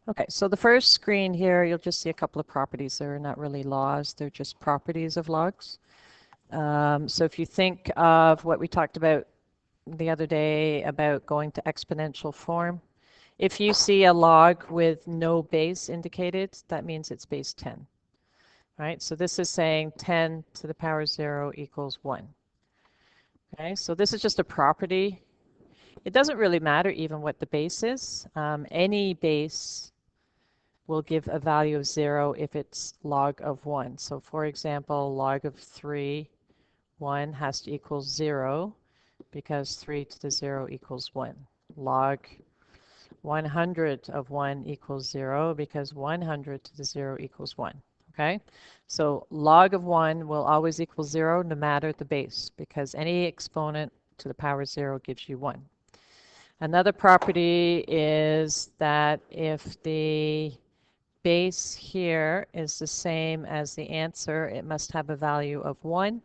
Okay, so the first screen here, you'll just see a couple of properties. They're not really laws, they're just properties of logs. So if you think of what we talked about the other day about going to exponential form, if you see a log with no base indicated, that means it's base 10. Right? So this is saying 10 to the power 0 equals 1. Okay, so this is just a property. It doesn't really matter even what the base is. Any base will give a value of 0 if it's log of 1. So for example, log of 3, 1 has to equal 0 because 3 to the 0 equals 1. Log 100 of 1 equals 0 because 100 to the 0 equals 1. Okay? So log of 1 will always equal 0 no matter the base because any exponent to the power 0 gives you 1. Another property is that if the base here is the same as the answer, it must have a value of 1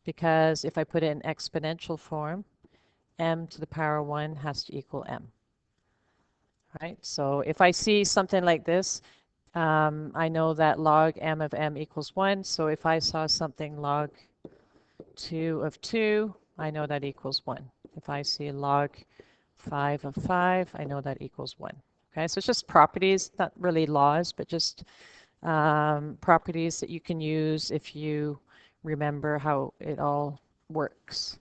because if I put it in exponential form, m to the power 1 has to equal m. Right? So if I see something like this, I know that log m of m equals 1. So if I saw something log 2 of 2, I know that equals 1. If I see log 5 of 5, I know that equals 1. Okay, so it's just properties, not really laws, but just properties that you can use if you remember how it all works.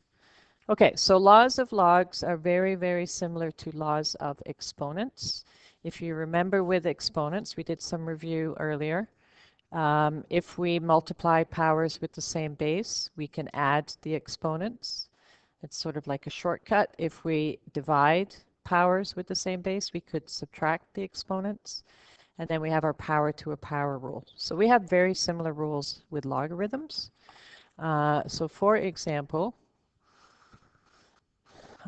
Okay, so laws of logs are very, very similar to laws of exponents. If you remember with exponents, we did some review earlier. If we multiply powers with the same base, we can add the exponents. It's sort of like a shortcut. If we divide powers with the same base, we could subtract the exponents. And then we have our power to a power rule. So we have very similar rules with logarithms. So for example,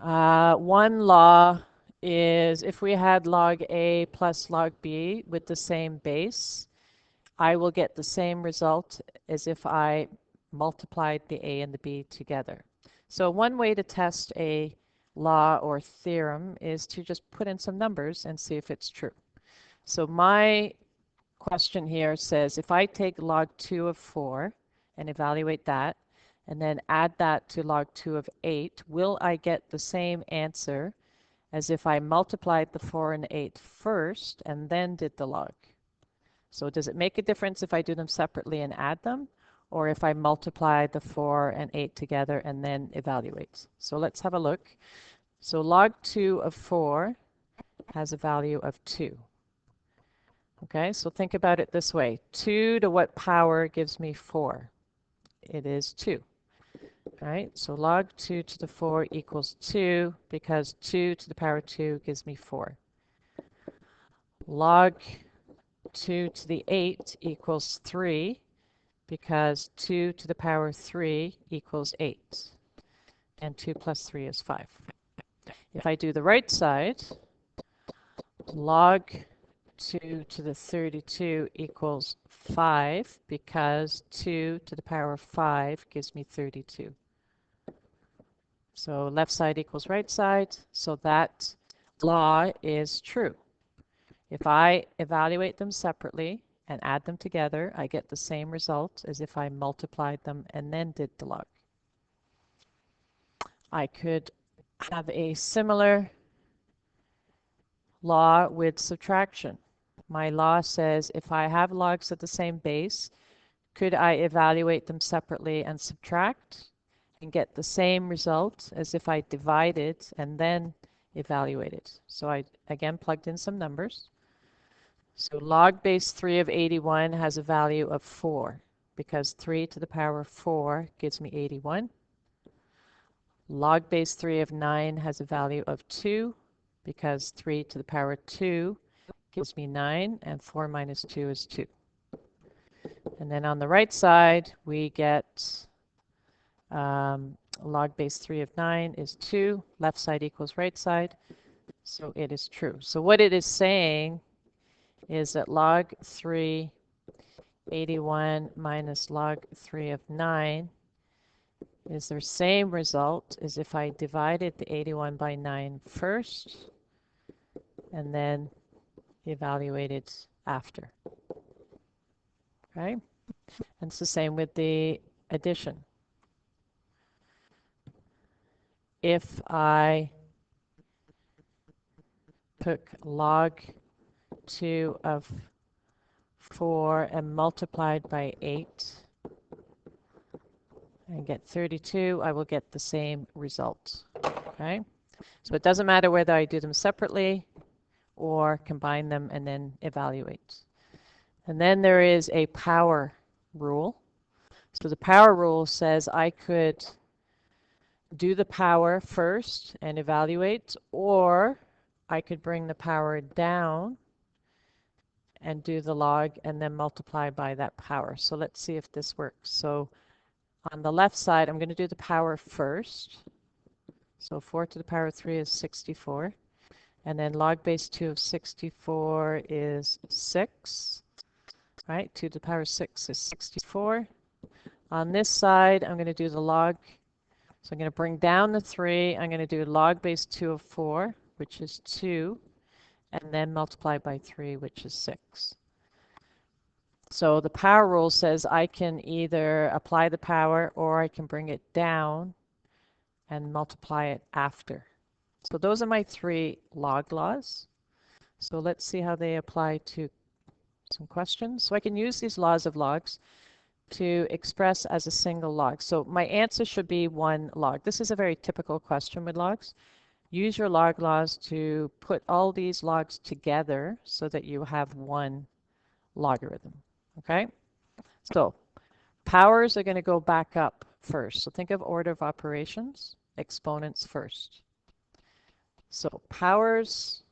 one law is if we had log A plus log B with the same base, I will get the same result as if I multiplied the A and the B together. So one way to test a law or theorem is to just put in some numbers and see if it's true. So my question here says if I take log 2 of 4 and evaluate that, and then add that to log 2 of 8, will I get the same answer as if I multiplied the 4 and 8 first and then did the log? So does it make a difference if I do them separately and add them, or if I multiply the 4 and 8 together and then evaluate? So let's have a look. So log 2 of 4 has a value of 2. Okay, so think about it this way. 2 to what power gives me 4? It is 2. Right, so log 2 to the 4 equals 2 because 2 to the power 2 gives me 4. Log 2 to the 8 equals 3 because 2 to the power 3 equals 8. And 2 plus 3 is 5. If I do the right side, log 2 to the 32 equals 5 because 2 to the power 5 gives me 32. So left side equals right side, so that law is true. If I evaluate them separately and add them together, I get the same result as if I multiplied them and then did the log. I could have a similar law with subtraction. My law says if I have logs of the same base, could I evaluate them separately and subtract and get the same result as if I divided and then evaluated? So I again plugged in some numbers. So log base 3 of 81 has a value of 4 because 3 to the power 4 gives me 81. Log base 3 of 9 has a value of 2 because 3 to the power 2 gives me 9, and 4 minus 2 is 2. And then on the right side, we get log base 3 of 9 is 2. Left side equals right side. So it is true. So what it is saying is that log 3, 81 minus log 3 of 9 is the same result as if I divided the 81 by 9 first and then evaluated after. Okay? And it's the same with the addition. If I took log 2 of 4 and multiplied by 8 and get 32, I will get the same result. Okay? So it doesn't matter whether I do them separately or combine them and then evaluate. And then there is a power rule. So the power rule says I could do the power first and evaluate, or I could bring the power down and do the log and then multiply by that power. So let's see if this works. So on the left side, I'm going to do the power first. So 4 to the power 3 is 64. And then log base 2 of 64 is 6. Right? 2 to the power 6 is 64. On this side, I'm going to do the log. So I'm going to bring down the 3. I'm going to do log base 2 of 4, which is 2. And then multiply by 3, which is 6. So the power rule says I can either apply the power or I can bring it down and multiply it after. So those are my 3 log laws. So let's see how they apply to some questions. So I can use these laws of logs to express as a single log. So my answer should be 1 log. This is a very typical question with logs. Use your log laws to put all these logs together so that you have 1 logarithm. Okay? So powers are going to go back up first. So think of order of operations, exponents first. So powers,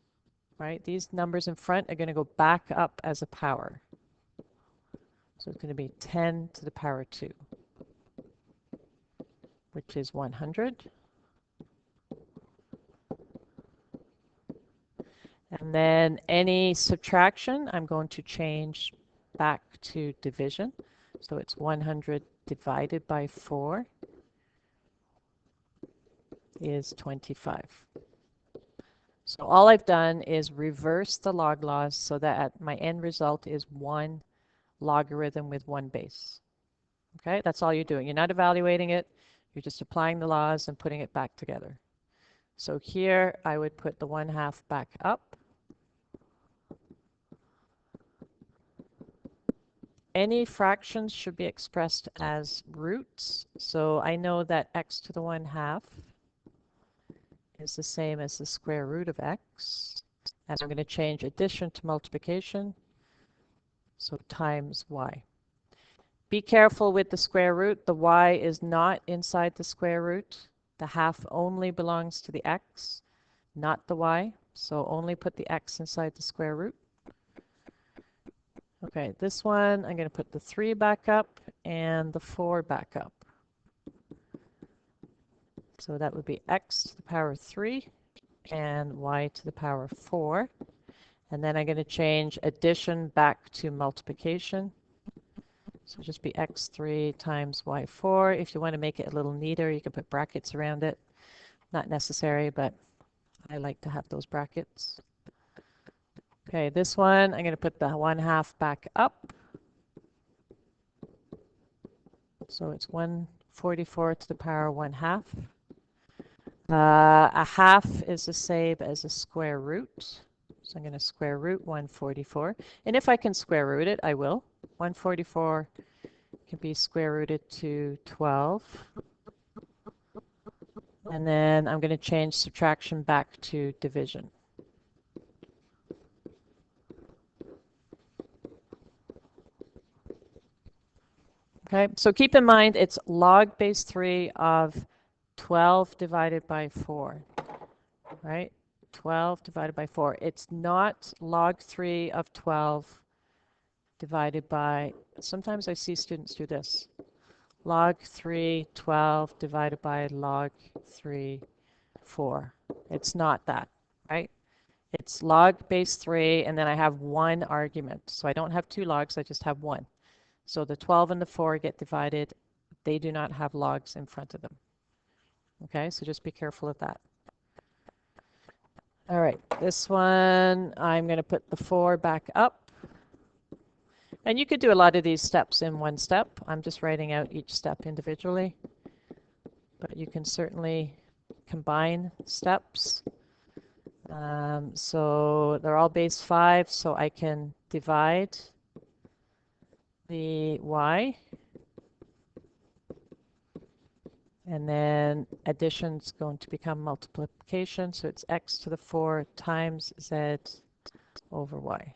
right, these numbers in front are going to go back up as a power. So it's going to be 10 to the power 2, which is 100. And then any subtraction, I'm going to change back to division. So it's 100 divided by 4 is 25. So all I've done is reverse the log laws so that my end result is 1 logarithm with 1 base. Okay, that's all you're doing. You're not evaluating it. You're just applying the laws and putting it back together. So here I would put the 1/2 back up. Any fractions should be expressed as roots. So I know that x to the 1/2 is the same as the square root of x. And I'm going to change addition to multiplication. So times y. Be careful with the square root. The y is not inside the square root. The half only belongs to the x, not the y. So only put the x inside the square root. Okay, this one, I'm going to put the 3 back up and the 4 back up. So that would be x to the power 3 and y to the power 4. And then I'm going to change addition back to multiplication. So just be x3 times y4. If you want to make it a little neater, you can put brackets around it. Not necessary, but I like to have those brackets. Okay, this one, I'm going to put the 1/2 back up. So it's 144 to the power 1/2. A half is the same as a square root. So I'm going to square root 144. And if I can square root it, I will. 144 can be square rooted to 12. And then I'm going to change subtraction back to division. Okay, so keep in mind it's log base 3 of 12 divided by 4, right? 12 divided by 4. It's not log 3 of 12 divided by, sometimes I see students do this. Log 3, 12 divided by log 3, 4. It's not that, right? It's log base 3, and then I have 1 argument. So I don't have 2 logs, I just have 1. So the 12 and the 4 get divided. They do not have logs in front of them. Okay, so just be careful of that. All right, this one, I'm going to put the 4 back up. And you could do a lot of these steps in one step. I'm just writing out each step individually. But you can certainly combine steps. So they're all base 5, so I can divide the y. And then addition is going to become multiplication, so it's x to the 4 times z over y.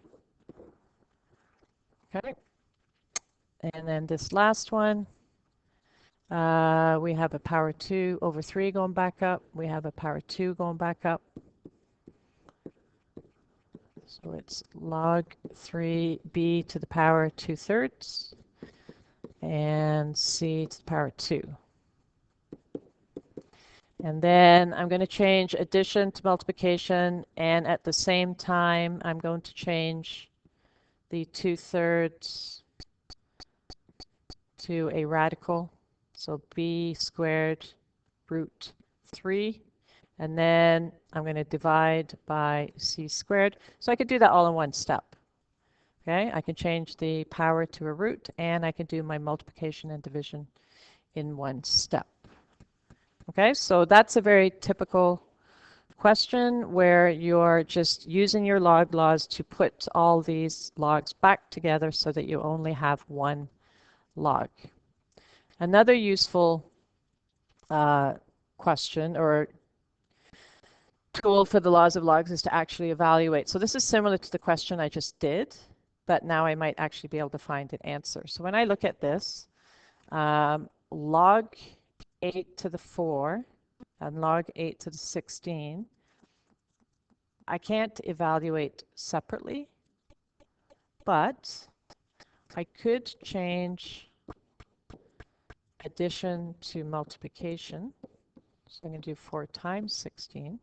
Okay. And then this last one, we have a power 2 over 3 going back up. We have a power 2 going back up. So it's log 3b to the power 2/3 and c to the power 2. And then I'm going to change addition to multiplication, and at the same time I'm going to change the 2/3 to a radical. So b squared root 3. And then I'm going to divide by c squared. So I could do that all in one step. Okay, I can change the power to a root, and I can do my multiplication and division in one step. Okay, so that's a very typical question where you're just using your log laws to put all these logs back together so that you only have one log. Another useful question or tool for the laws of logs is to actually evaluate. So this is similar to the question I just did, but now I might actually be able to find an answer. So when I look at this, log 8 to the 4 and log 8 to the 16, I can't evaluate separately, but I could change addition to multiplication. So I'm going to do 4 times 16.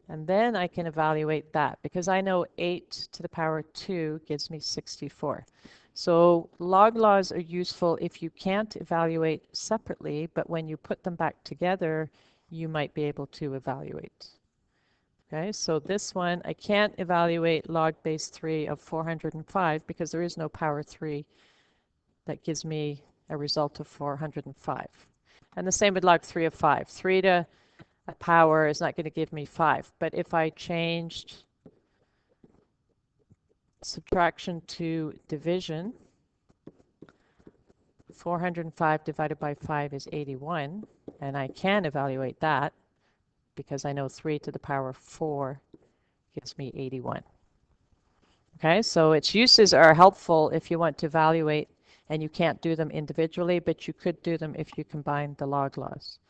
And then I can evaluate that because I know 8 to the power 2 gives me 64. So log laws are useful if you can't evaluate separately, but when you put them back together, you might be able to evaluate. Okay, so this one, I can't evaluate log base 3 of 405 because there is no power 3 that gives me a result of 405. And the same with log 3 of 5. 3 to a power is not going to give me 5. But if I changed subtraction to division, 405 divided by 5 is 81. And I can evaluate that because I know 3 to the power 4 gives me 81. Okay, so its uses are helpful if you want to evaluate and you can't do them individually, but you could do them if you combine the log laws.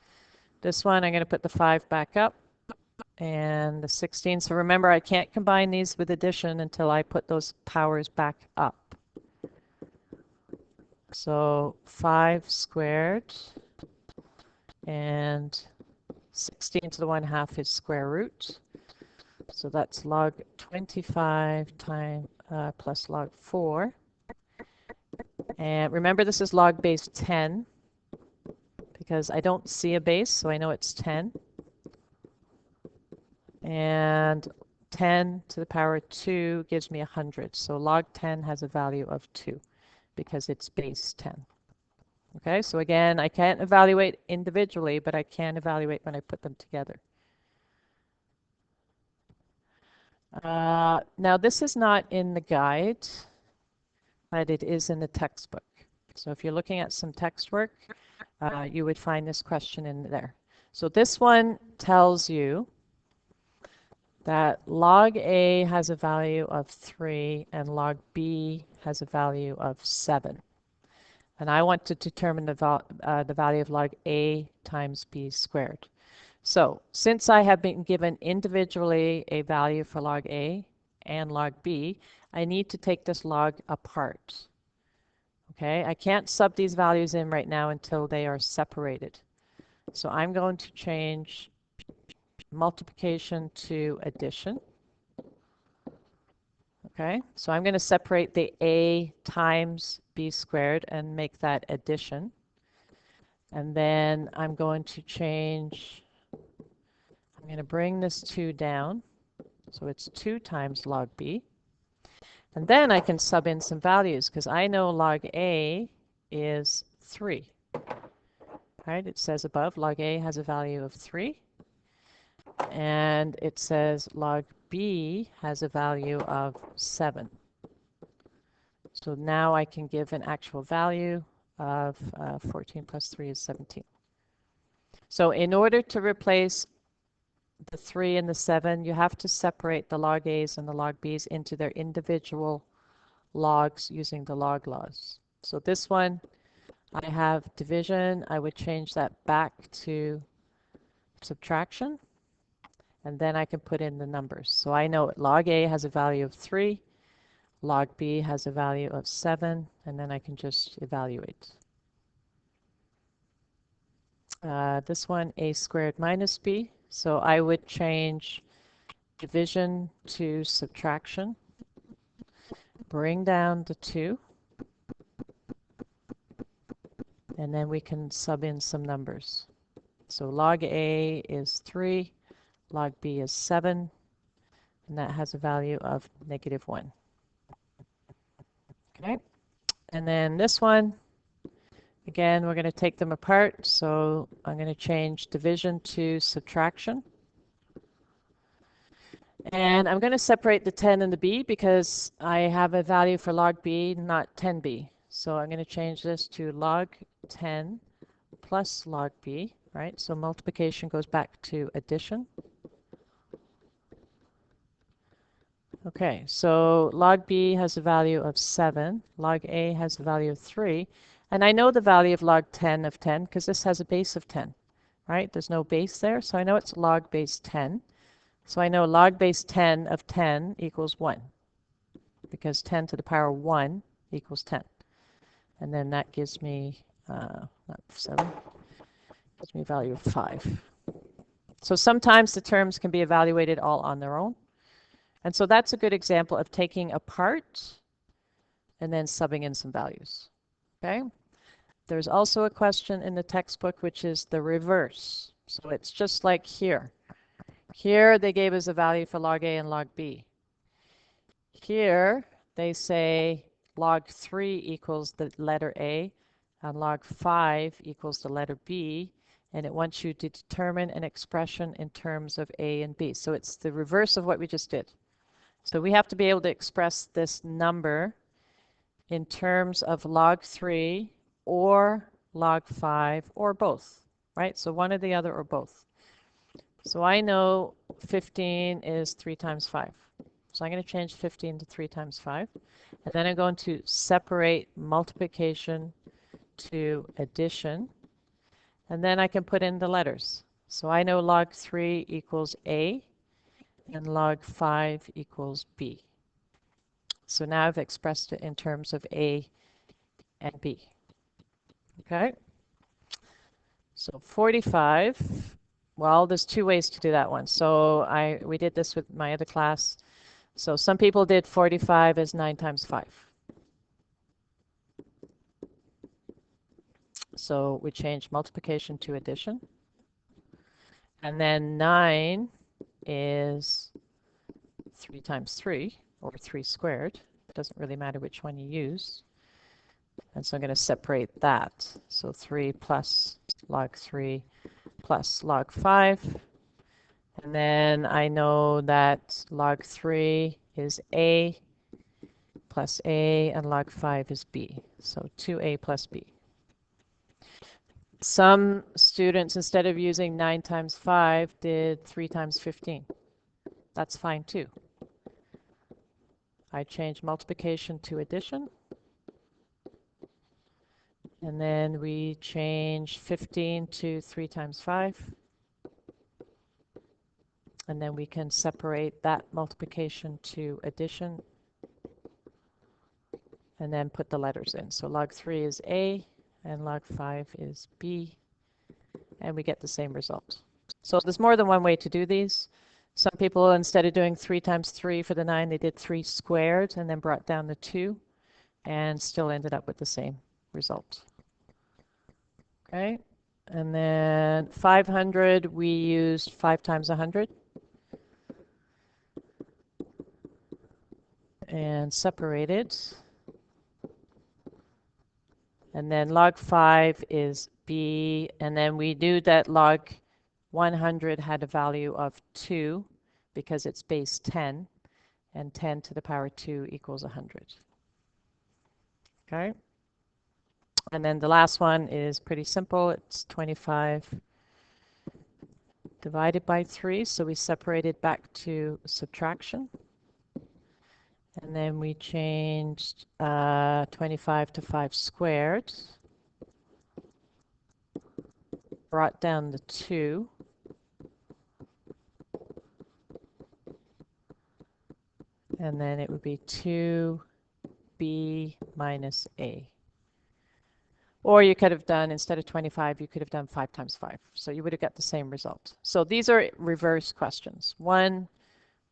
This one, I'm going to put the 5 back up and the 16. So remember, I can't combine these with addition until I put those powers back up. So 5 squared and 16 to the 1/2 is square root. So that's log 25 times plus log 4. And remember, this is log base 10 because I don't see a base, so I know it's 10. And 10 to the power 2 gives me 100. So log 10 has a value of 2 because it's base 10. Okay, so again, I can't evaluate individually, but I can evaluate when I put them together. Now, this is not in the guide, but it is in the textbook. So if you're looking at some text work, you would find this question in there. So this one tells you that log A has a value of 3 and log B has a value of 7. And I want to determine the value of log A times B squared. So since I have been given individually a value for log A and log B, I need to take this log apart. Okay, I can't sub these values in right now until they are separated. So I'm going to change multiplication to addition. Okay, so I'm going to separate the A times B squared and make that addition. And then I'm going to change I'm going to bring this 2 down. So it's 2 times log b. And then I can sub in some values because I know log a is 3. Right? It says above log a has a value of 3. And it says log b has a value of 7. So now I can give an actual value of 14 plus 3 is 17. So in order to replace the 3 and the 7, you have to separate the log a's and the log b's into their individual logs using the log laws. So this one, I have division. I would change that back to subtraction. And then I can put in the numbers. So I know log a has a value of 3. Log b has a value of 7. And then I can just evaluate. This one, a squared minus b. So I would change division to subtraction. Bring down the 2. And then we can sub in some numbers. So log a is 3. Log b is 7. And that has a value of -1. Okay. And then this one, again, we're going to take them apart. So I'm going to change division to subtraction. And I'm going to separate the 10 and the b because I have a value for log b, not 10b. So I'm going to change this to log 10 plus log b, right? So multiplication goes back to addition. Okay, so log b has a value of 7. Log a has a value of 3. And I know the value of log 10 of 10 because this has a base of 10, right? There's no base there, so I know it's log base 10. So I know log base 10 of 10 equals 1 because 10 to the power 1 equals 10. And then that gives me, not 7, gives me a value of 5. So sometimes the terms can be evaluated all on their own. And so that's a good example of taking apart and then subbing in some values. Okay? There's also a question in the textbook which is the reverse. So it's just like here. Here they gave us a value for log a and log b. Here they say log 3 equals the letter a and log 5 equals the letter b, and it wants you to determine an expression in terms of a and b. So it's the reverse of what we just did. So we have to be able to express this number in terms of log 3 or log 5 or both, right? So one or the other or both. So I know 15 is 3 times 5. So I'm going to change 15 to 3 times 5. And then I'm going to separate multiplication to addition. And then I can put in the letters. So I know log 3 equals a and log 5 equals b. So now I've expressed it in terms of a and b. Okay? So 45. Well, there's 2 ways to do that one. So we did this with my other class. So some people did 45 as 9 times 5. So we changed multiplication to addition. And then 9 is 3 times 3, or 3 squared. It doesn't really matter which one you use. And so I'm going to separate that. So 3 plus log 3 plus log 5. And then I know that log 3 is a plus a and log 5 is b. So 2a plus b. Some students, instead of using 9 times 5, did 3 times 15. That's fine too. I changed multiplication to addition. And then we change 15 to 3 times 5. And then we can separate that multiplication to addition. And then put the letters in. So log 3 is a, and log 5 is b. And we get the same result. So there's more than one way to do these. Some people, instead of doing 3 times 3 for the 9, they did 3 squared and then brought down the 2 and still ended up with the same result. Okay, And then 500, we used 5 times 100. And separated. And then log 5 is b, and then we knew that log 100 had a value of 2 because it's base 10, and 10 to the power 2 equals 100. Okay? And then the last one is pretty simple. It's 25 divided by 3, so we separated back to subtraction. And then we changed 25 to 5 squared. Brought down the 2. And then it would be 2b minus a. Or you could have done, instead of 25, you could have done 5 times 5. So you would have got the same result. So these are reverse questions. One,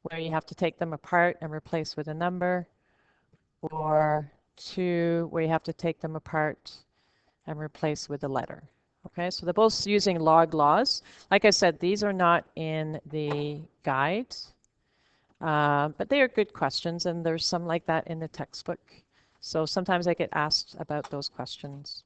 where you have to take them apart and replace with a number. Or 2, where you have to take them apart and replace with a letter. Okay, so they're both using log laws. Like I said, these are not in the guide. But they are good questions, and there's some like that in the textbook. So sometimes I get asked about those questions.